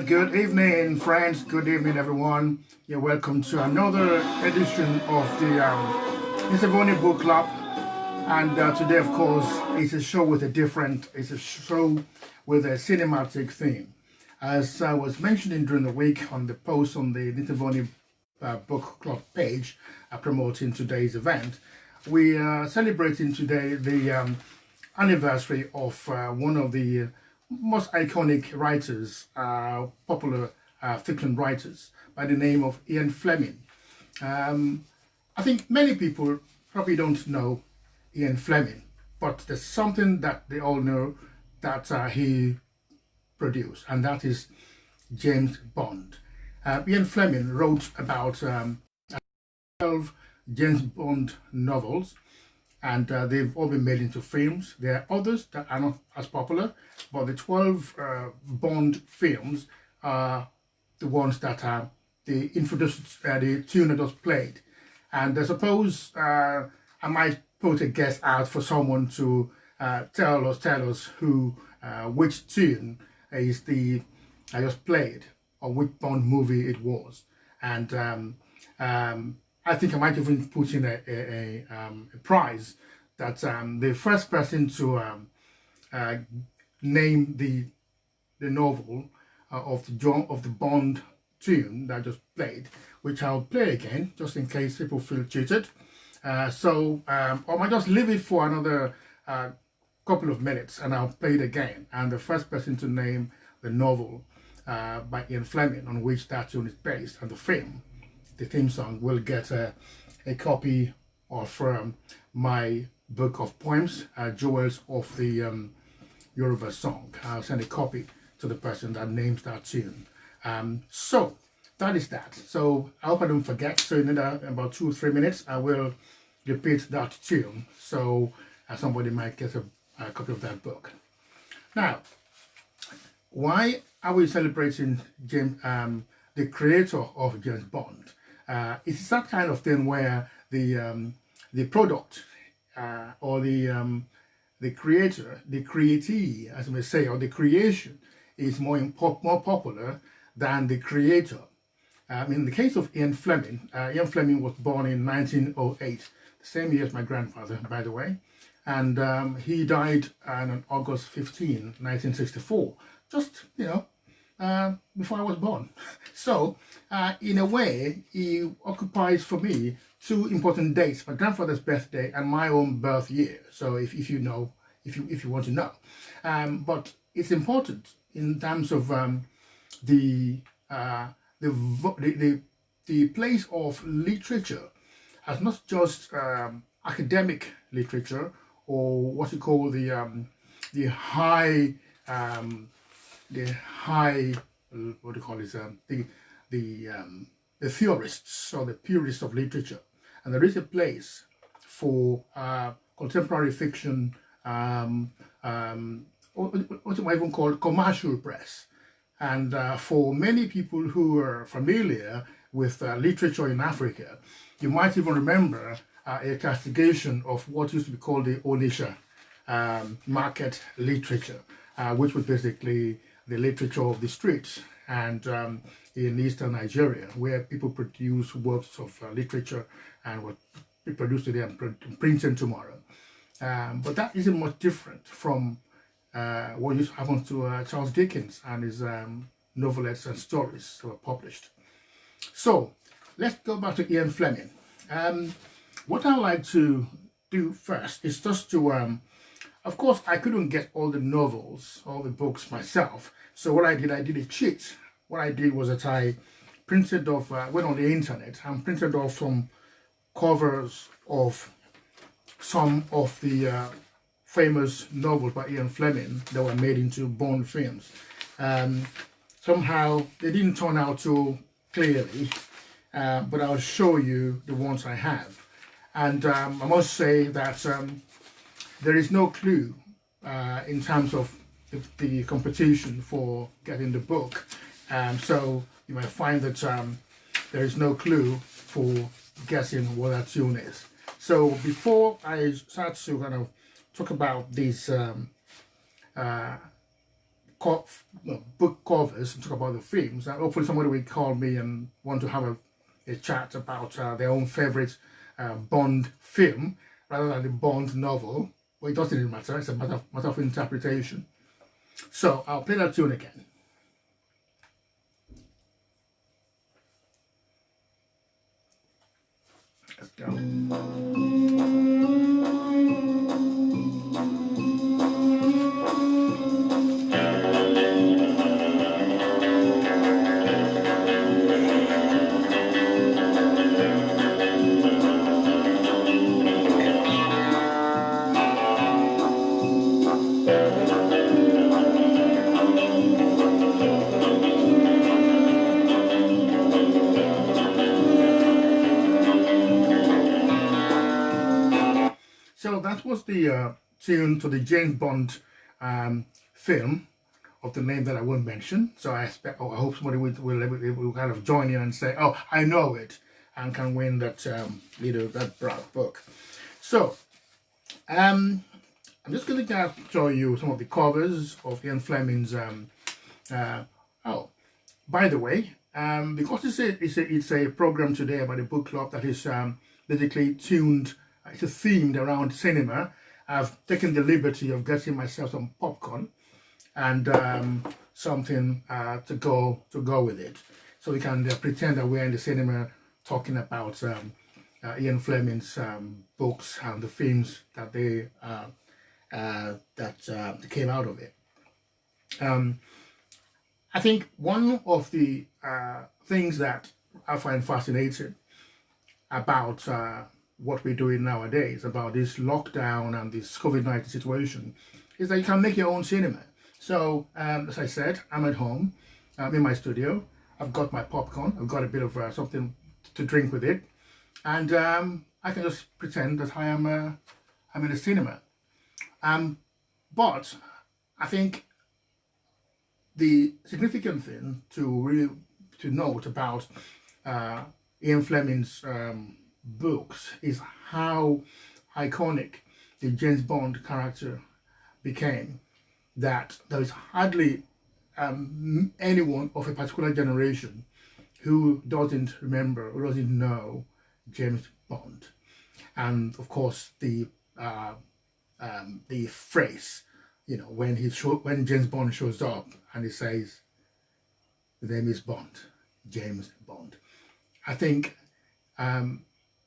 Good evening, friends. Good evening, everyone. You're welcome to another edition of the Ian Book Club. And today, of course, it's a show with a cinematic theme. As I was mentioning during the week on the post on the Ian Book Club page, promoting today's event, we are celebrating today the anniversary of one of the most iconic writers, popular fiction writers, by the name of Ian Fleming. I think many people probably don't know Ian Fleming, but there's something that they all know that he produced, and that is James Bond. Ian Fleming wrote about 12 James Bond novels, and they've all been made into films. There are others that are not as popular, but the 12 Bond films are the ones that they introduced, the tune that was played. And I suppose I might put a guess out for someone to tell us who, which tune is the I just played, or which Bond movie it was. And I think I might even put in a prize that the first person to name the novel of the Bond tune that I just played, which I'll play again just in case people feel cheated. Or I might just leave it for another couple of minutes and I'll play it again. And the first person to name the novel by Ian Fleming on which that tune is based and the theme song, will get a copy of my book of poems, Jewels of the Yoruba Song. I'll send a copy to the person that names that tune. So that is that. So I hope I don't forget. So in about 2 or 3 minutes, I will repeat that tune. So somebody might get a copy of that book. Now, why are we celebrating James, the creator of James Bond? It's that kind of thing where the product or the creator, the createe, as we may say, or the creation is more popular than the creator. In the case of Ian Fleming was born in 1908, the same year as my grandfather, by the way, and he died on August 15, 1964, just, before I was born. So, in a way, he occupies for me 2 important dates: my grandfather's birthday and my own birth year. So, if you want to know, but it's important in terms of the place of literature as not just academic literature or what you call the high what do you call it, the theorists or the purists of literature. And there is a place for contemporary fiction, what you might even call commercial press. And for many people who are familiar with literature in Africa, you might even remember a castigation of what used to be called the Onisha market literature, which was basically the literature of the streets, and in eastern Nigeria, where people produce works of literature and would be produced today and printed tomorrow. But that isn't much different from what used to happen to Charles Dickens and his novelettes and stories that were published. So let's go back to Ian Fleming. What I like to do first is just to of course, I couldn't get all the novels, all the books myself. So what I did a cheat. What I did was that I printed off, went on the internet and printed off some covers of some of the famous novels by Ian Fleming that were made into Bond films. Somehow they didn't turn out too clearly, but I'll show you the ones I have. And I must say that there is no clue in terms of the competition for getting the book. So you might find that there is no clue for guessing what that tune is. So before I start to kind of talk about these book covers and talk about the films. And hopefully somebody will call me and want to have a chat about their own favorite Bond film rather than the Bond novel. Well, it doesn't really matter. It's a matter of interpretation. So I'll play that tune again. Let's go. So that was the tune to the James Bond film of the name that I won't mention. So I hope somebody will kind of join in and say, "Oh, I know it," and can win that that book. So I'm just going to show you some of the covers of Ian Fleming's. Oh, by the way, because it's a program today about a book club that is basically tuned. It's themed around cinema. I've taken the liberty of getting myself some popcorn and something to go with it, so we can pretend that we're in the cinema talking about Ian Fleming's books and the films that they came out of it. I think one of the things that I find fascinating about what we're doing nowadays, about this lockdown and this COVID-19 situation, is that you can make your own cinema. So as I said, I'm at home, I'm in my studio, I've got my popcorn, I've got a bit of something to drink with it, and I can just pretend that I'm in a cinema. But I think the significant thing to note about Ian Fleming's books is how iconic the James Bond character became, that there is hardly anyone of a particular generation who doesn't remember or doesn't know James Bond. And of course the phrase, when James Bond shows up and he says, "The name is Bond, James Bond." I think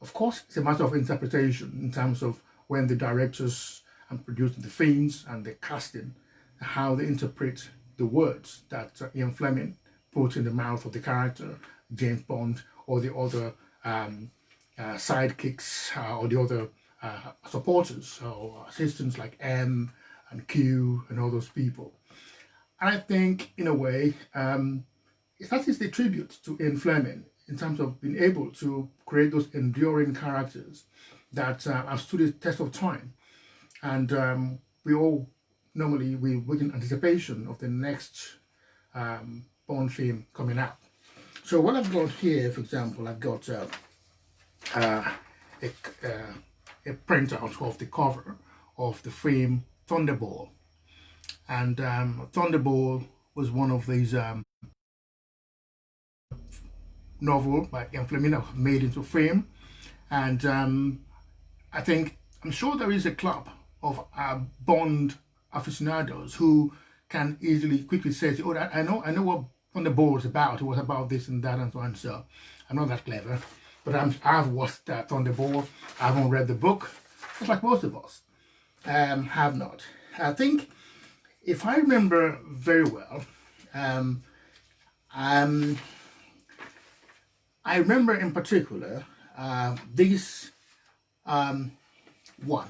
of course, it's a matter of interpretation in terms of when the directors and producers, the films and the casting, how they interpret the words that Ian Fleming put in the mouth of the character James Bond, or the other sidekicks or the other supporters or assistants like M and Q and all those people. And I think, in a way, that is the tribute to Ian Fleming, in terms of being able to create those enduring characters that have stood the test of time. And we all normally wait in anticipation of the next Bond film coming out. So what I've got here, for example, I've got a printout of the cover of the film Thunderball. And Thunderball was one of these novel by Ian Fleming that was made into film, and I'm sure there is a club of Bond aficionados who can quickly say, "Oh, I know what Thunderball is about. It was about this and that and so on." So I'm not that clever, but I've watched Thunderball. I haven't read the book, just like most of us have not. I think, if I remember very well, I remember in particular this one,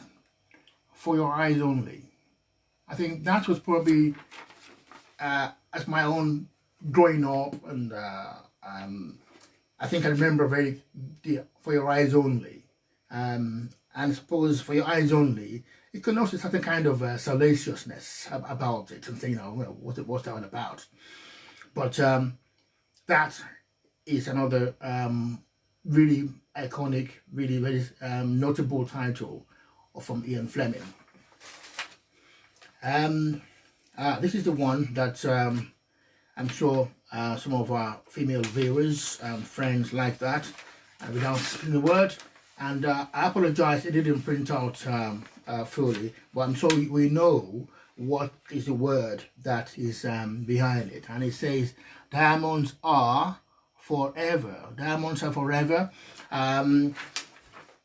"For Your Eyes Only." I think that was probably as my own growing up, and I think I remember "For Your Eyes Only," and I suppose "For Your Eyes Only," it can also certain kind of salaciousness about it, and say, what's that all about? But that is another really iconic, really very notable title from Ian Fleming. This is the one that I'm sure some of our female viewers and friends like that without speaking a word. And I apologize, it didn't print out fully, but I'm sure we know what is the word that is behind it. And it says, diamonds are forever. Diamonds are forever.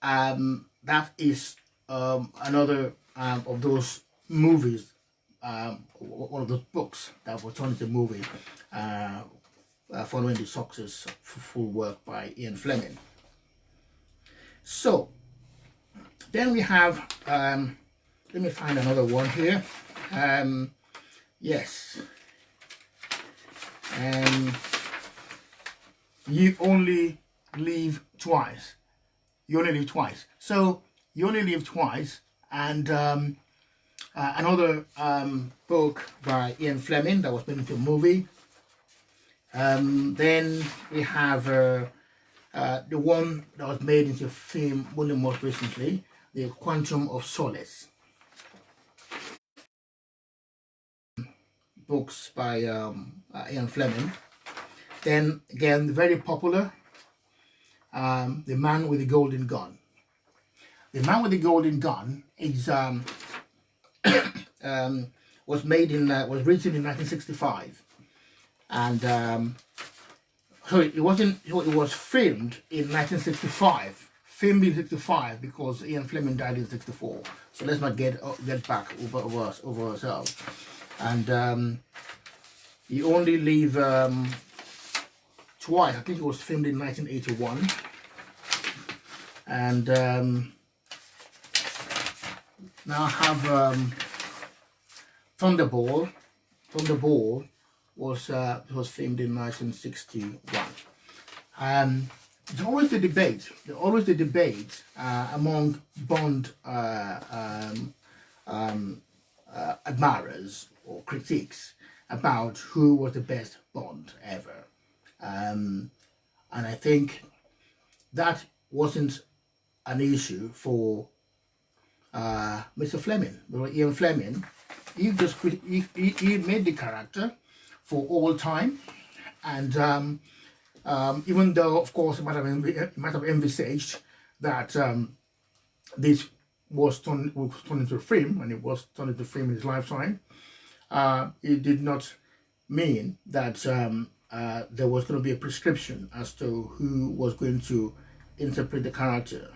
That is another of those movies, one of those books that was turned into a movie following the success of full work by Ian Fleming. So then we have, let me find another one here. Yes. You only live twice. You only live twice. So you only live twice, and another book by Ian Fleming that was made into a movie. Then we have the one that was made into a film only most recently, The Quantum of Solace. Books by Ian Fleming. Then again, very popular, The Man with the Golden Gun. The Man with the Golden Gun is was written in 1965, and so it wasn't. It was filmed in 1965. Filmed in 65 because Ian Fleming died in 64. So let's not get back over ourselves. And you only live twice. I think it was filmed in 1981. And now I have Thunderball. Thunderball was filmed in 1961. There's always the debate. Among Bond admirers or critics about who was the best Bond ever, and I think that wasn't an issue for Mr. Fleming. Ian Fleming, he made the character for all time, and even though, of course, it might have envisaged that this was turned into a film, and it was turned into a film in his lifetime, it did not mean that there was going to be a prescription as to who was going to interpret the character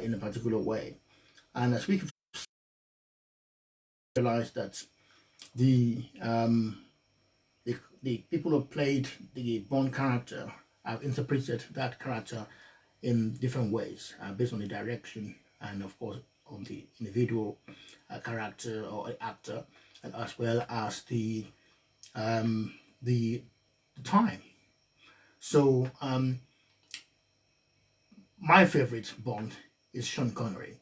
in a particular way. And as we realize that the people who played the Bond character have interpreted that character in different ways based on the direction and, of course, on the individual character or actor, and as well as the time. So my favorite Bond is Sean Connery.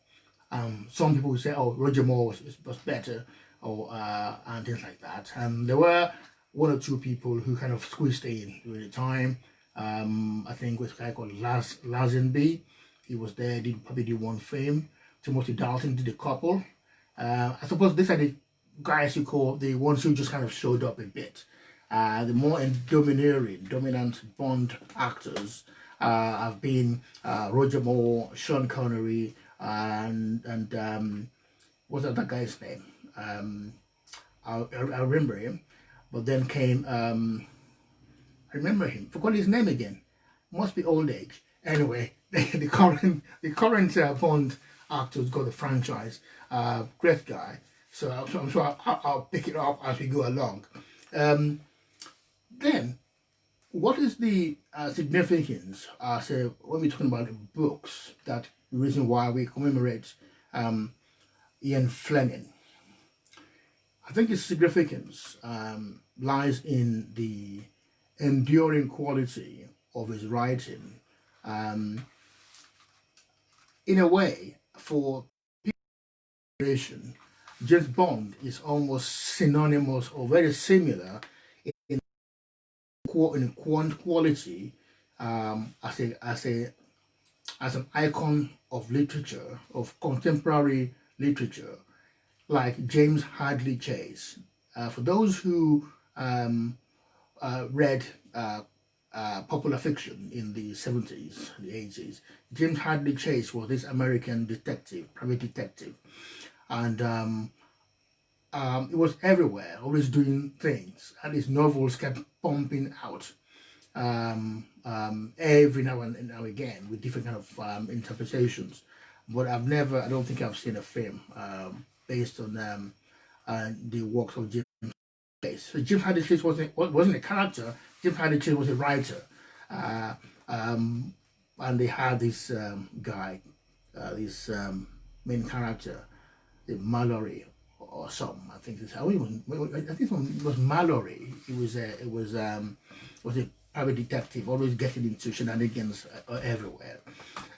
Some people would say, "Oh, Roger Moore was better," or and things like that. And there were one or two people who kind of squeezed in during the time. I think with a guy called Lazenby, he was there. Probably did one film. Timothy Dalton did a couple. I suppose these are the guys you call the ones who just kind of showed up a bit. The more dominant Bond actors have been Roger Moore, Sean Connery, and what's that guy's name? I remember him, but then came I remember him. Forgot his name again. Must be old age. Anyway, the current Bond actors got the franchise. Great guy. So I'm sure I'll pick it up as we go along. Then, what is the significance? So when we're talking about the books, that the reason why we commemorate Ian Fleming, I think its significance lies in the enduring quality of his writing. In a way, for people, James Bond is almost synonymous or very similar in quality as an icon of literature, of contemporary literature, like James Hadley Chase. For those who read popular fiction in the 70s, the 80s, James Hadley Chase was this American detective, private detective, and it was everywhere, always doing things, and his novels kept pumping out every now and again with different kind of interpretations. But I don't think I've seen a film based on the works of James Chase. So James Hadley Chase wasn't a character. James Hadley Chase was a writer, and they had this guy, this main character, Mallory or some. I think I think it was Mallory. It was a private detective, always getting into shenanigans everywhere.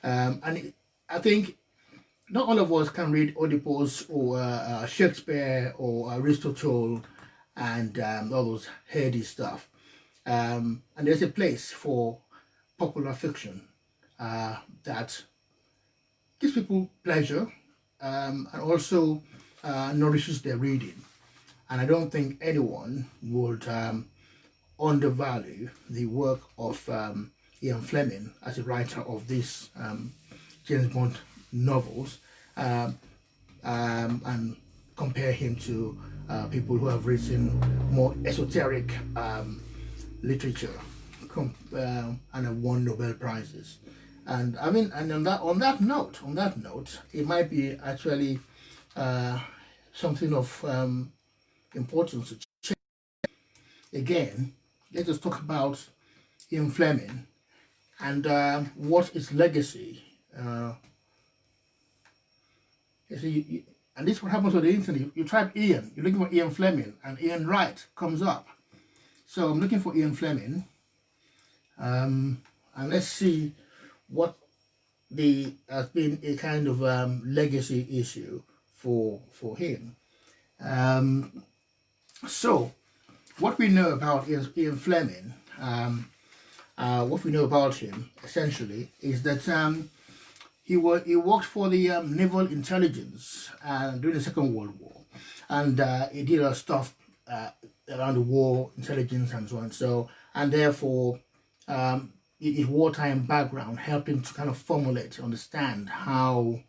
I think not all of us can read Oedipus or Shakespeare or Aristotle and all those heady stuff. And there's a place for popular fiction that gives people pleasure and also nourishes their reading. And I don't think anyone would undervalue the work of Ian Fleming as a writer of these James Bond novels and compare him to people who have written more esoteric literature and have won Nobel Prizes. And I mean, and on that note, it might be actually something of importance to check. Again, let us talk about Ian Fleming and what its legacy. And this is what happens on the internet. You type Ian, you're looking for Ian Fleming, and Ian Wright comes up. So I'm looking for Ian Fleming, and let's see what has been a kind of legacy issue for him. So what we know about Ian Fleming, what we know about him essentially is that he worked for the naval intelligence during the Second World War, and he did a lot of stuff around the war intelligence and so on. So, and therefore, his wartime background helped him to kind of formulate, understand how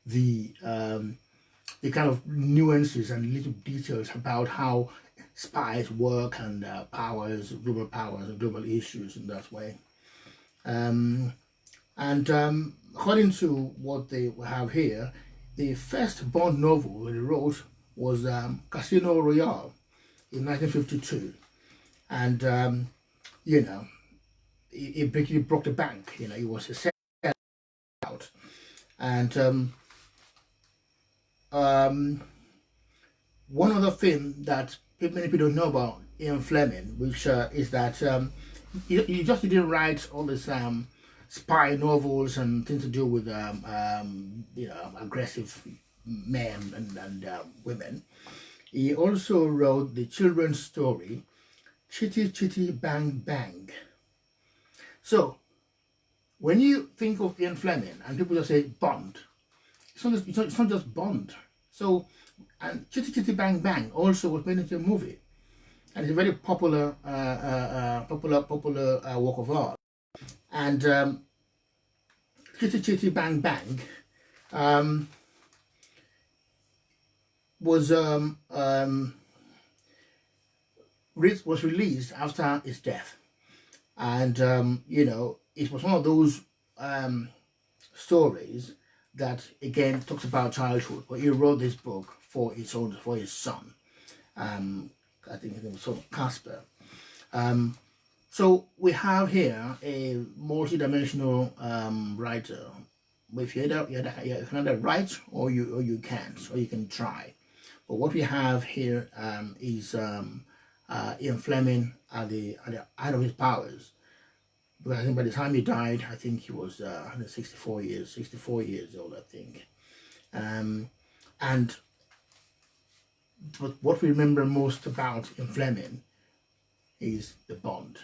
the kind of nuances and little details about how spies work and powers and global issues in that way. According to what they have here, the first Bond novel he wrote was Casino Royale in 1952, and you know, it basically broke the bank. You know, it was a sellout, and one other thing that many people don't know about Ian Fleming, which is that he just didn't write all this spy novels and things to do with you know, aggressive men and women. He also wrote the children's story Chitty Chitty Bang Bang. So when you think of Ian Fleming and people just say Bond, it's not just Bond. So, and Chitty Chitty Bang Bang also was made into a movie, and it's a very popular work of art. And Chitty Chitty Bang Bang was released after his death, and you know, it was one of those stories that again talks about childhood. But he wrote this book for his son. I think it was Casper. So we have here a multi-dimensional writer. If you can either write or you can't, or you can try. But what we have here is Ian Fleming at the height of his powers. Because I think by the time he died, I think he was 64 years old, I think. But what we remember most about Ian Fleming is the Bond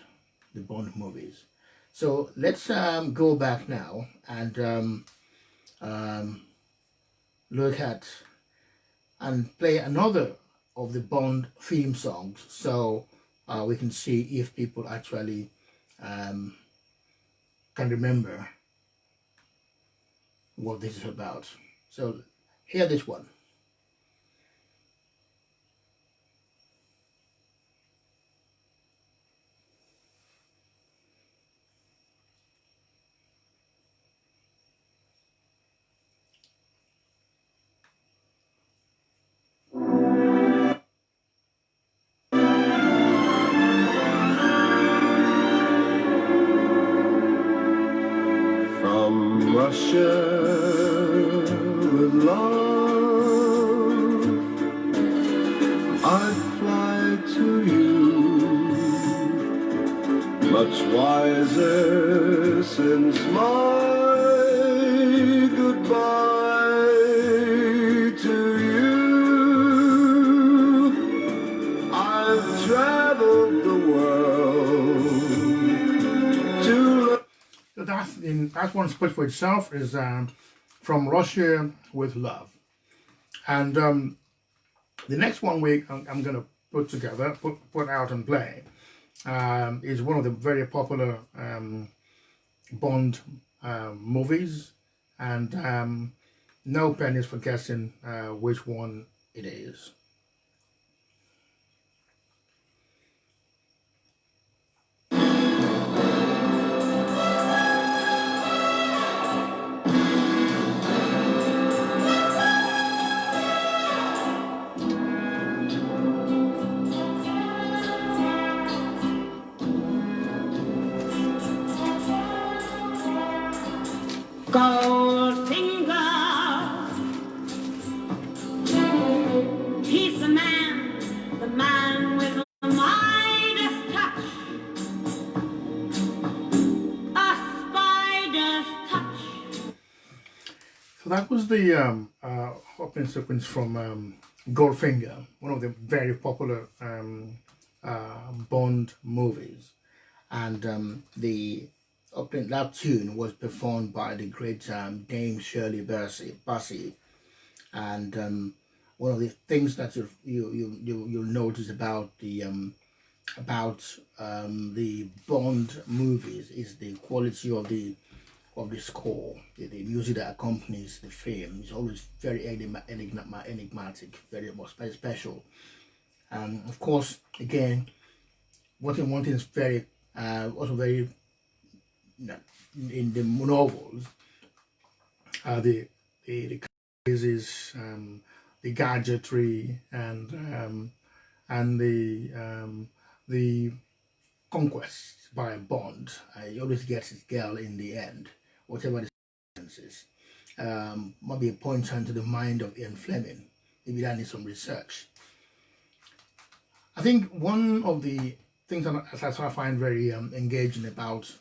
movies. So let's go back now and look at and play another of the Bond theme songs, so we can see if people actually can remember what this is about. So hear this one. From Russia with love, I'd fly to you, much wiser since my goodbye to you. I've traveled the world to So that's one split for itself, is From Russia with Love. And the next one I'm going to put together, put out and play, is one of the very popular Bond movies, and no pennies for guessing which one it is. Goldfinger, he's the man with the Midas touch, a spider's touch. So that was the opening sequence from Goldfinger, one of the very popular Bond movies, and that tune was performed by the great Dame Shirley Bassey, and one of the things that you'll notice about the Bond movies is the quality of the score. The music that accompanies the film is always very enigmatic, very special. Of course, again, one thing is very also very in the novels, the is the gadgetry and the conquest by Bond. He always gets his girl in the end, whatever the circumstances. Might be a pointer into the mind of Ian Fleming. Maybe that needs some research. I think one of the things that I find very engaging about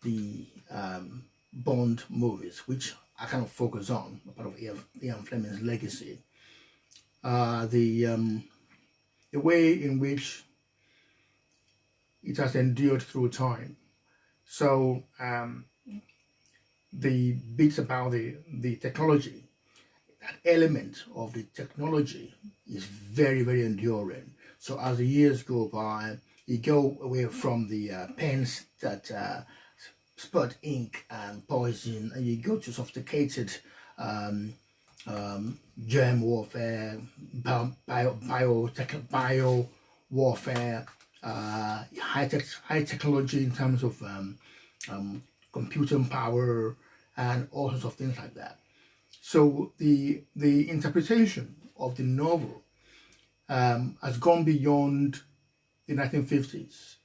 the Bond movies, which I kind of focus on, part of Ian Fleming's legacy, the way in which it has endured through time. So the bits about the technology, that element of the technology is very, very enduring. So as the years go by, you go away from the pens that spurt ink and poison, and you go to sophisticated germ warfare, bio warfare, high technology in terms of computing power and all sorts of things like that. So the interpretation of the novel has gone beyond the 1950s.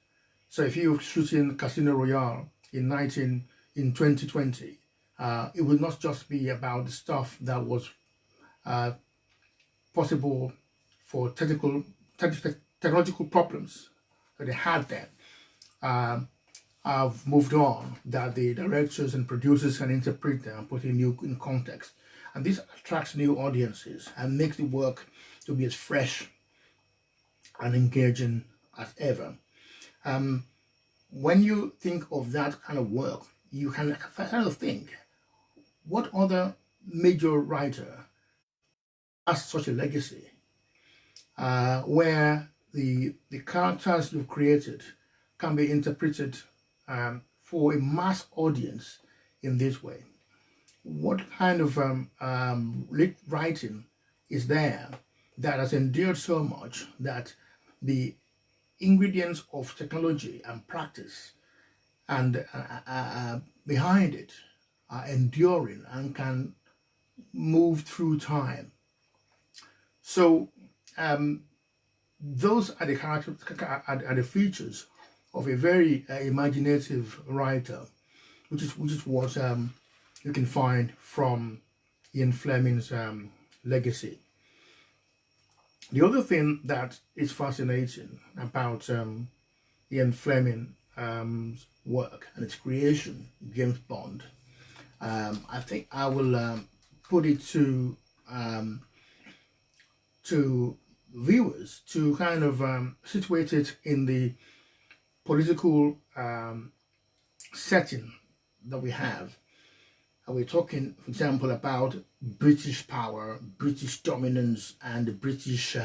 So if you're shooting Casino Royale in 2020, it will not just be about the stuff that was possible for technological problems that they had then. Have moved on, that the directors and producers can interpret them and put it in context, and this attracts new audiences and makes the work to be as fresh and engaging as ever. When you think of that kind of work, you can kind of think, what other major writer has such a legacy? where the characters you've created can be interpreted for a mass audience in this way. What kind of lit writing is there that has endured so much that the ingredients of technology and practice and behind it are enduring and can move through time? So those are the characters, are the features of a very imaginative writer, which is what you can find from Ian Fleming's legacy. The other thing that is fascinating about Ian Fleming's work and its creation, James Bond, I think I will put it to viewers to kind of situate it in the political setting that we have. We're talking, for example, about British power, British dominance, and the British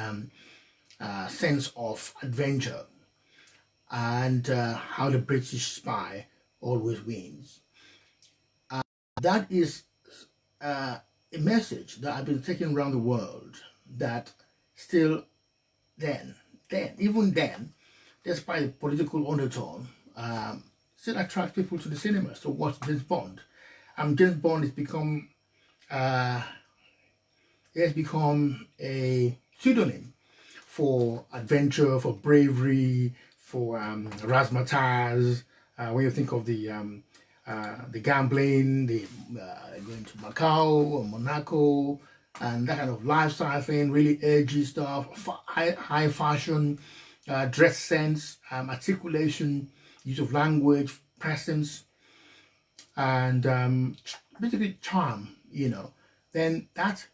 sense of adventure, and how the British spy always wins. That is a message that I've been taking around the world that still even then, despite the political undertone, still attracts people to the cinema. So what's James Bond? James Bond has become a pseudonym for adventure, for bravery, for razzmatazz. When you think of the gambling, the going to Macau or Monaco, and that kind of lifestyle thing, really edgy stuff, high fashion, dress sense, articulation, use of language, presence, and basically charm, then that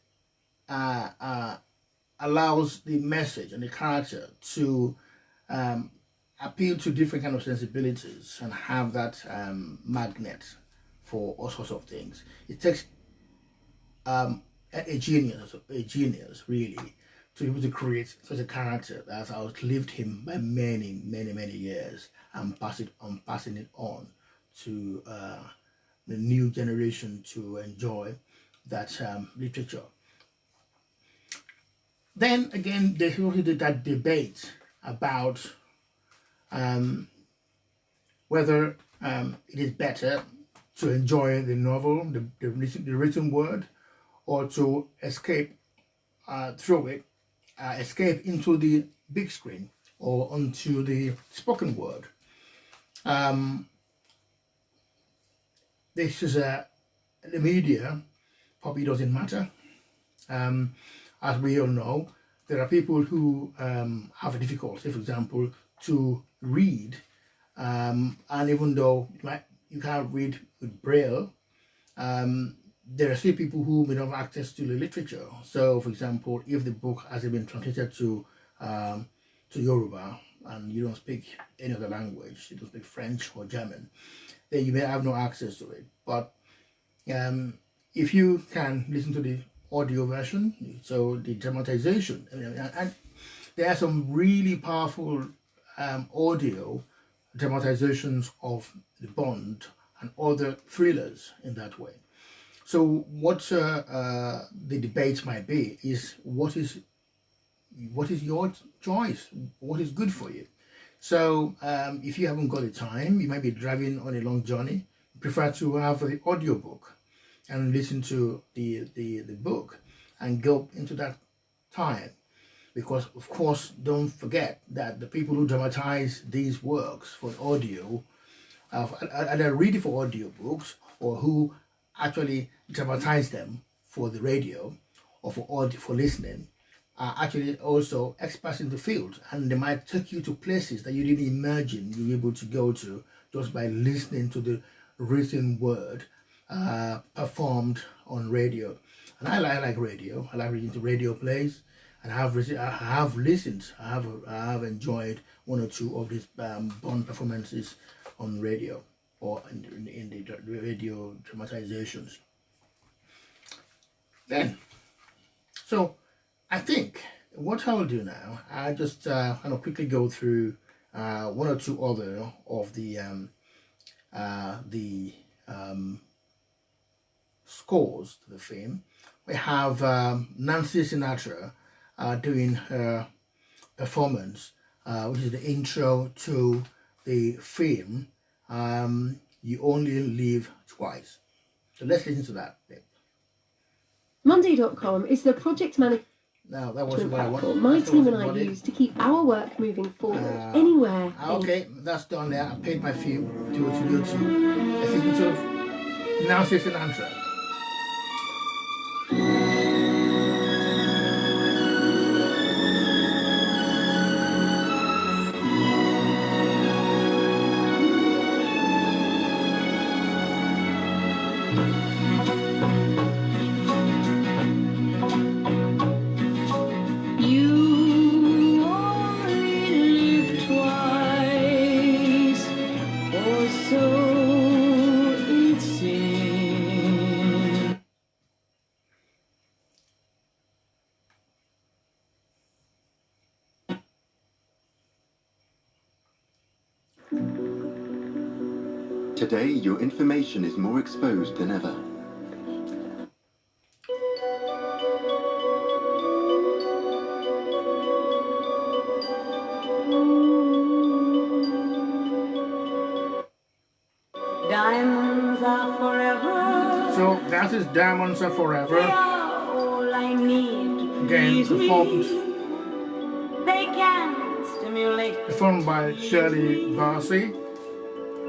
allows the message and the character to appeal to different kind of sensibilities and have that magnet for all sorts of things. It takes a genius really to be able to create such a character that outlived him by many years and passing it on to the new generation to enjoy that literature. Then again, there's also that debate about whether it is better to enjoy the novel, the written word, or to escape through it, escape into the big screen or onto the spoken word. This is the media probably doesn't matter. As we all know, there are people who have a difficulty, for example, to read, and even though you can't read with Braille, there are still people who may not have access to the literature. So, for example, if the book has been translated to Yoruba and you don't speak any other language, you don't speak French or German, then you may have no access to it. But if you can listen to the audio version, so the dramatization, and there are some really powerful audio dramatizations of the Bond and other thrillers in that way. So what the debate might be is what is your choice, what is good for you. So if you haven't got the time, you might be driving on a long journey, you prefer to have the audiobook and listen to the book and go into that time, because of course don't forget that the people who dramatize these works for audio either read it for audiobooks or who actually dramatize them for the radio or for listening are actually also experts in the field, and they might take you to places that you didn't imagine you were able to go to just by listening to the written word performed on radio. And I like radio. I like reading to radio plays, and I have enjoyed one or two of these Bond performances on radio or in the radio dramatizations. Then, so I think what I'll do now, I just kind of quickly go through one or two other of the scores to the film. We have Nancy Sinatra doing her performance, which is the intro to the film You Only Live Twice. So let's listen to that. Monday.com is the project management Now that wasn't what I wanted. platform my That's team what and I wanted. use to keep our work moving forward anywhere. Okay, that's done there. I paid my fee to go to I think sort of Nancy Sinatra. You only live twice, or so it seems. Today, your information is more exposed than ever. Diamonds are forever. So that is Diamonds Are They Forever. are all I need to Again, please me. They can stimulate. Performed by Shirley Bassey.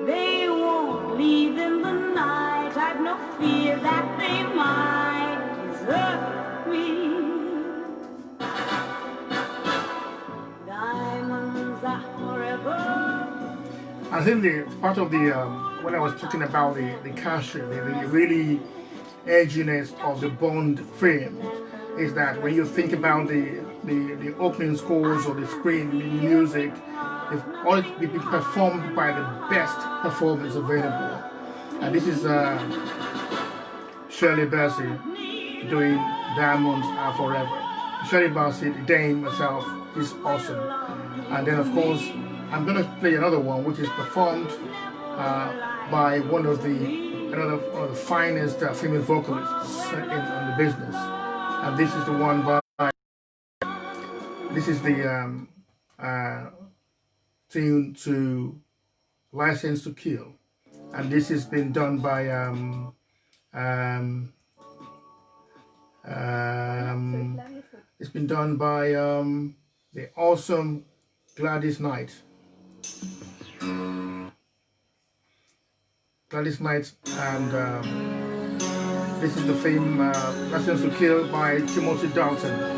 They won't leave in the night. I've no fear that they might desert me. Diamonds are forever. I think the part of the when I was talking about the cachet, the really edginess of the Bond films is that when you think about the opening scores or the screen, the music, it's all been performed by the best performers available. And this is Shirley Bassey doing Diamonds Are Forever. Shirley Bassey, the dame herself, is awesome. And then of course, I'm going to play another one which is performed by one of the finest female vocalists in the business. And this is the one by, this is the tune to License to Kill. And this has been done by it's been done by the awesome Gladys Knight. Gladys Knight, and this is the film License to Kill by Timothy Dalton.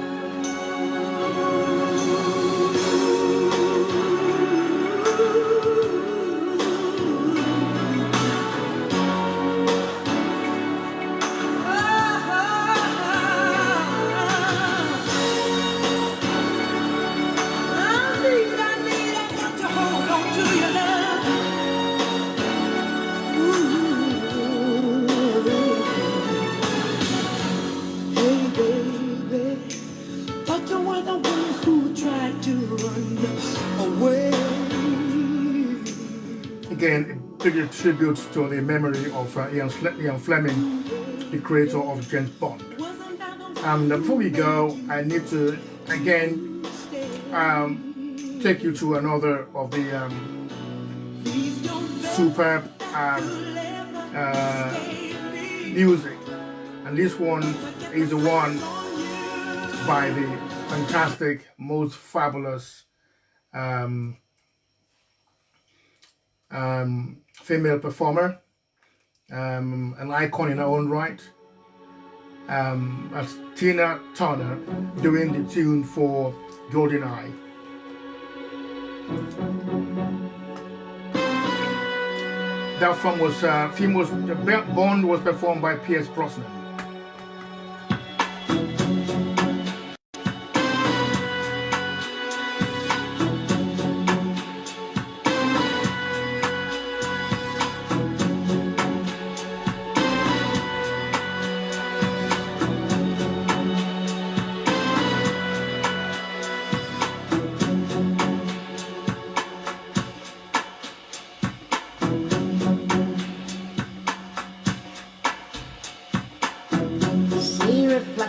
Again, a big tribute to the memory of Ian Fleming, the creator of James Bond. And before we go, I need to again take you to another of the superb music, and this one is the one by the fantastic, most fabulous female performer, an icon in her own right. That's Tina Turner doing the tune for GoldenEye. That film was Bond was performed by Pierce Brosnan.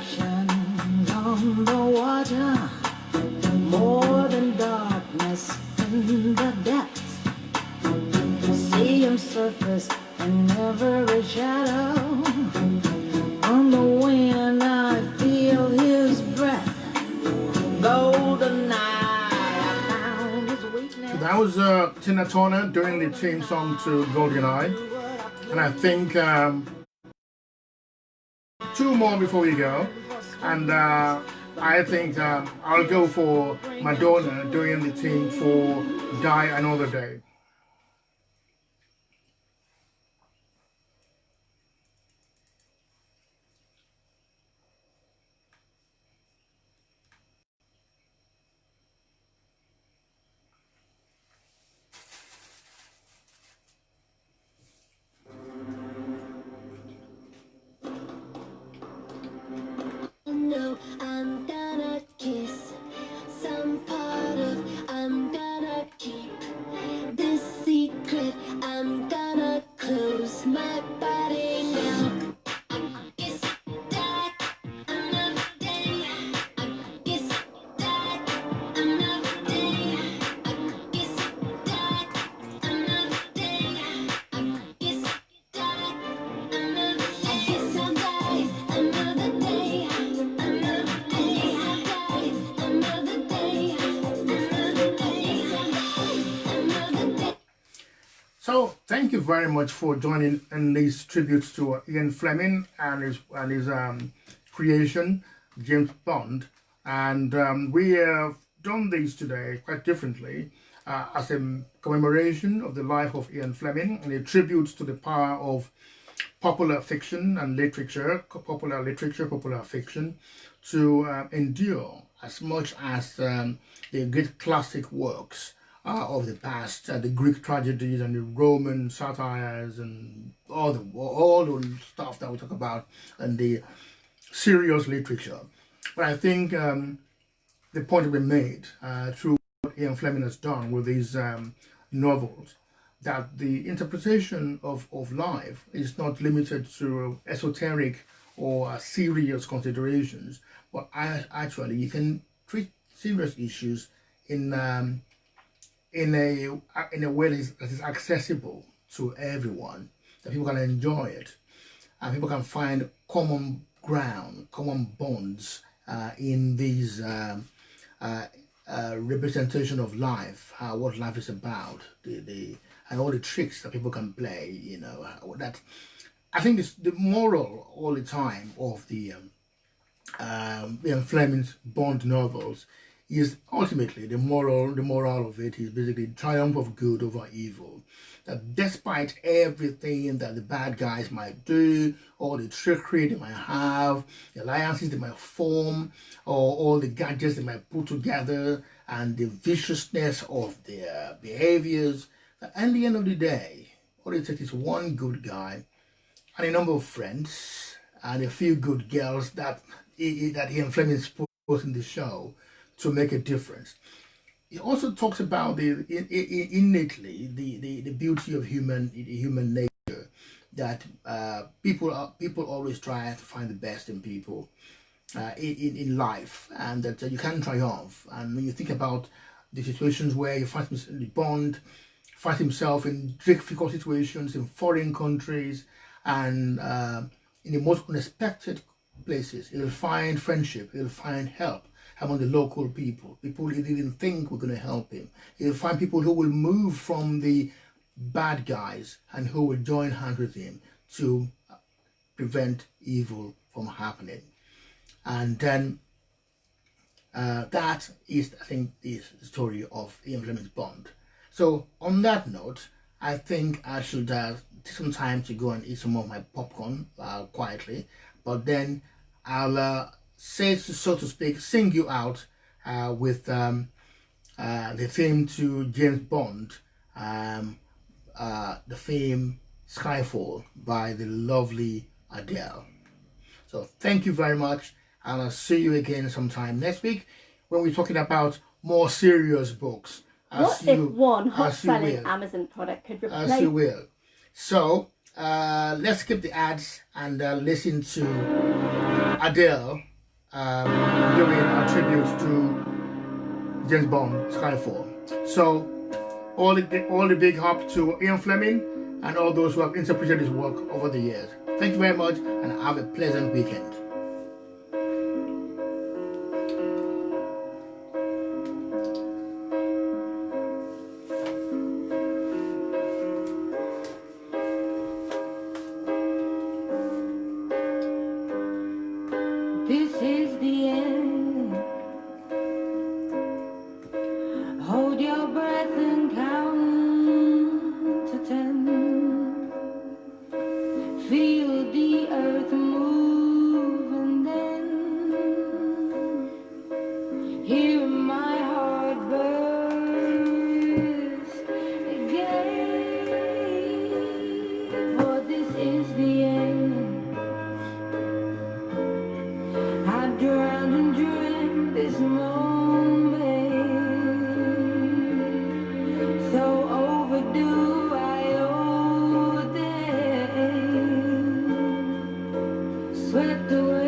oceans on the water, more than darkness in the depths. See him surface in every shadow. On the wind I feel his breath. Golden night, I found his weakness. That was Tina Turner doing the theme song to GoldenEye. And I think two more before we go. And I think I'll go for Madonna doing the theme for Die Another Day. No, I'm gonna kiss some part of I'm gonna keep this secret. I'm gonna close my body now. I guess that another day. I guess that another day. I guess that another day. I guess that another day. I guess I'll die another day. So thank you very much for joining in these tributes to Ian Fleming and his creation, James Bond. And we have done these today quite differently as a commemoration of the life of Ian Fleming and a tribute to the power of popular fiction and literature, popular fiction, to endure as much as the great classic works of the past, the Greek tragedies and the Roman satires and all the stuff that we talk about and the serious literature. But I think the point to be made through what Ian Fleming has done with these novels, that the interpretation of life is not limited to esoteric or serious considerations, but actually you can treat serious issues in a way that is accessible to everyone, that people can enjoy it, and people can find common ground, common bonds in these representation of life, what life is about, and all the tricks that people can play. You know, that I think it's the moral all the time of the Ian Fleming's Bond novels is ultimately the moral of it is basically the triumph of good over evil. That despite everything that the bad guys might do, all the trickery they might have, the alliances they might form, or all the gadgets they might put together, and the viciousness of their behaviors, at the end of the day, all it takes is one good guy and a number of friends and a few good girls that Ian Fleming put in the show to make a difference. It also talks about innately the beauty of human nature, that people always try to find the best in people in life, and that you can triumph. And when you think about the situations where you find the Bond find himself in difficult situations in foreign countries and in the most unexpected places, he'll find friendship, he'll find help among the local people he didn't think were going to help him. He'll find people who will move from the bad guys and who will join hands with him to prevent evil from happening. And then that is, I think, is the story of Ian Fleming's Bond. So on that note, I think I should take some time to go and eat some of my popcorn quietly, but then I'll say, so to speak, sing you out with the theme to James Bond, the theme Skyfall by the lovely Adele. So thank you very much, and I'll see you again sometime next week when we're talking about more serious books. What if one hot-selling Amazon product could replace... As you will. So let's skip the ads and listen to Adele doing a tribute to James Bond Skyfall. So all the big up to Ian Fleming and all those who have interpreted his work over the years. Thank you very much and have a pleasant weekend. This is the end. Hold your breath and count to 10. Feel the earth move and then hear my heart burst again. For this is the end. I drowned and dreamt this moment, so overdue I owe them. Swept away.